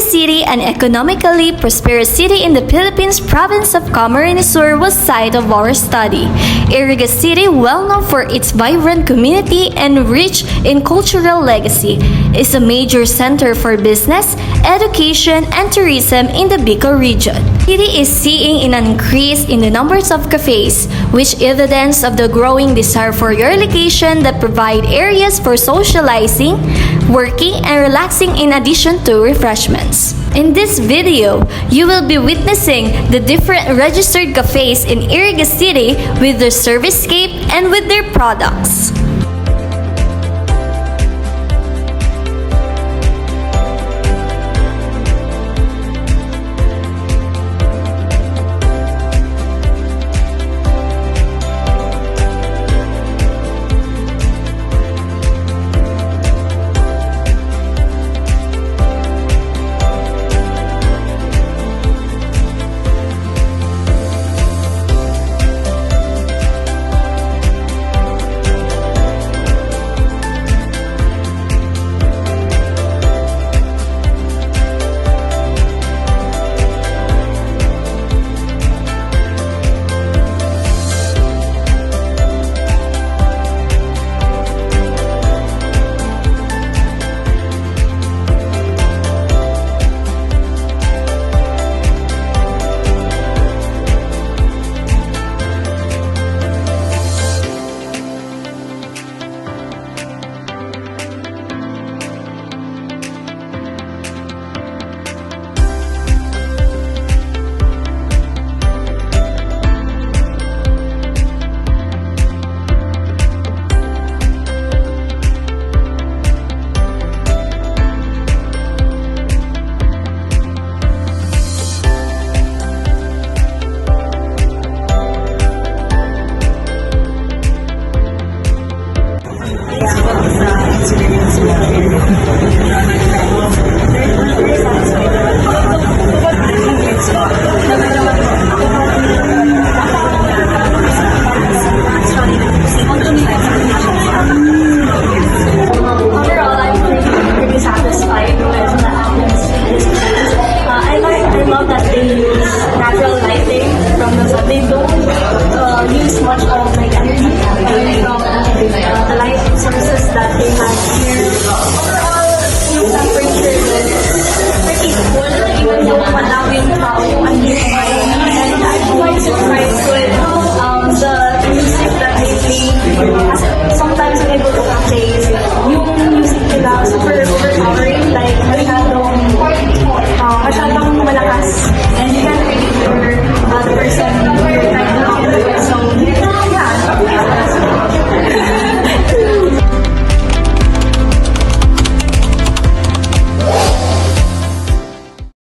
City, an economically prosperous city in the Philippines province of Camarines Sur, was site of our study. Iriga City, well known for its vibrant community and rich in cultural legacy, is a major center for business, education, and tourism in the Bicol region. The city is seeing an increase in the numbers of cafes, which evidence of the growing desire for your location that provide areas for socializing, working, and relaxing in addition to refreshments. In this video, you will be witnessing the different registered cafes in Iriga City with their servicescape and with their products.